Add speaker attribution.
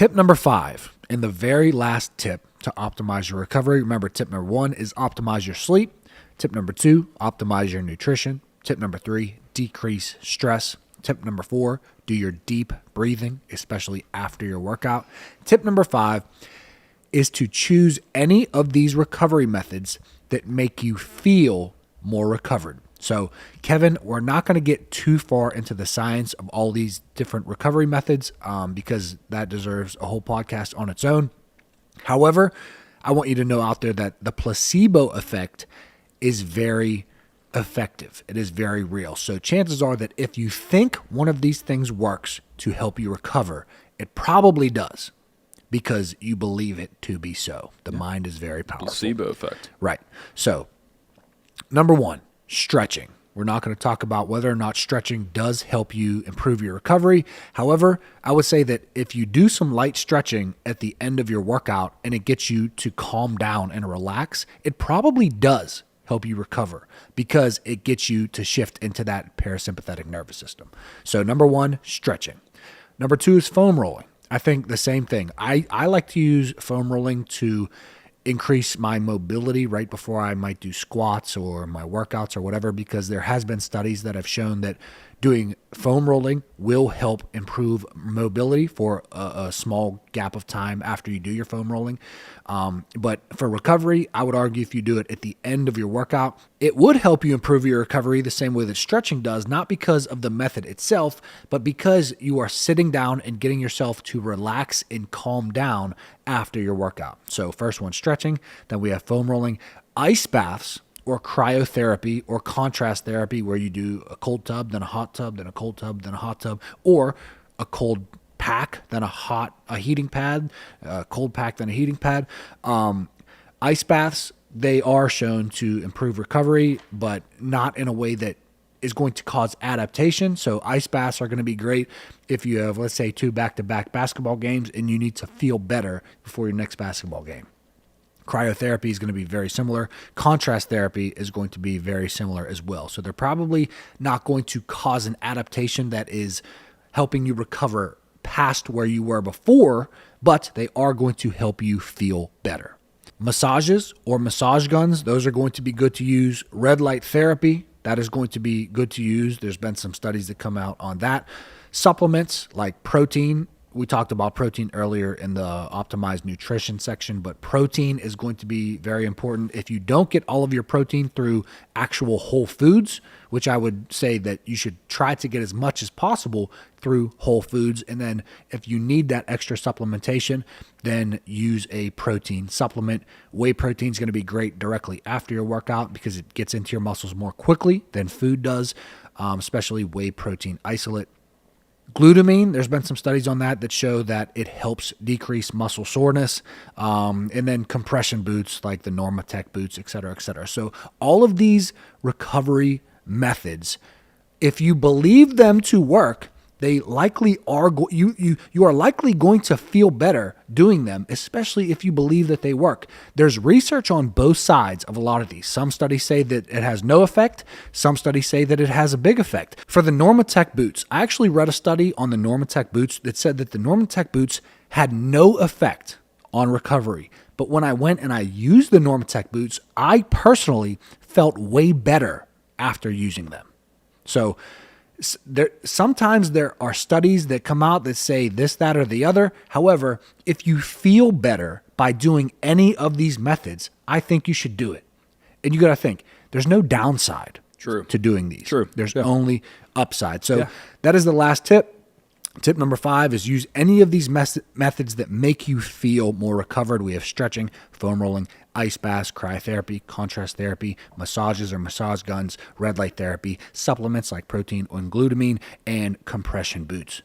Speaker 1: Tip number 5, and the very last tip to optimize your recovery. Remember, tip number 1 is optimize your sleep. Tip number 2, optimize your nutrition. Tip number 3, decrease stress. Tip number 4, do your deep breathing, especially after your workout. Tip number 5 is to choose any of these recovery methods that make you feel more recovered. So, Kevin, we're not going to get too far into the science of all these different recovery methods because that deserves a whole podcast on its own. However, I want you to know out there that the placebo effect is very effective. It is very real. So chances are that if you think one of these things works to help you recover, it probably does because you believe it to be so. The mind is very powerful.
Speaker 2: Placebo effect.
Speaker 1: Right. So, number 1, stretching. We're not going to talk about whether or not stretching does help you improve your recovery. However, I would say that if you do some light stretching at the end of your workout and it gets you to calm down and relax, it probably does help you recover because it gets you to shift into that parasympathetic nervous system. So number 1, stretching. Number 2 is foam rolling. I think the same thing. I like to use foam rolling to increase my mobility right before I might do squats or my workouts or whatever, because there has been studies that have shown that doing foam rolling will help improve mobility for a small gap of time after you do your foam rolling. But for recovery, I would argue if you do it at the end of your workout, it would help you improve your recovery the same way that stretching does, not because of the method itself, but because you are sitting down and getting yourself to relax and calm down after your workout. So first one, stretching. Then we have foam rolling. Ice baths or cryotherapy or contrast therapy, where you do a cold tub, then a hot tub, then a cold tub, then a hot tub, or a cold pack, then a heating pad, cold pack, then a heating pad. Ice baths, they are shown to improve recovery, but not in a way that is going to cause adaptation. So ice baths are going to be great if you have, let's say, 2 back-to-back basketball games and you need to feel better before your next basketball game. Cryotherapy is going to be very similar. Contrast therapy is going to be very similar as well. So they're probably not going to cause an adaptation that is helping you recover past where you were before, but they are going to help you feel better. Massages or massage guns, those are going to be good to use. Red light therapy, that is going to be good to use. There's been some studies that come out on that. Supplements like protein. We talked about protein earlier in the optimized nutrition section, but protein is going to be very important. If you don't get all of your protein through actual whole foods, which I would say that you should try to get as much as possible through whole foods. And then if you need that extra supplementation, then use a protein supplement. Whey protein is going to be great directly after your workout because it gets into your muscles more quickly than food does, especially whey protein isolate. Glutamine, there's been some studies on that show that it helps decrease muscle soreness. And then compression boots like the Normatec boots, et cetera, et cetera. So all of these recovery methods, if you believe them to work, they likely are you are likely going to feel better doing them, especially if you believe that they work. There's research on both sides of a lot of these. Some studies say that it has no effect. Some studies say that it has a big effect. For the Normatec boots, I actually read a study on the Normatec boots that said that the Normatec boots had no effect on recovery. But when I went and I used the Normatec boots, I personally felt way better after using them. So sometimes there are studies that come out that say this, that, or the other. However, if you feel better by doing any of these methods, I think you should do it. And you got to think, there's no downside to doing these. There's only upside. So that is the last tip. Tip number 5 is use any of these methods that make you feel more recovered. We have stretching, foam rolling, ice baths, cryotherapy, contrast therapy, massages or massage guns, red light therapy, supplements like protein and glutamine, and compression boots.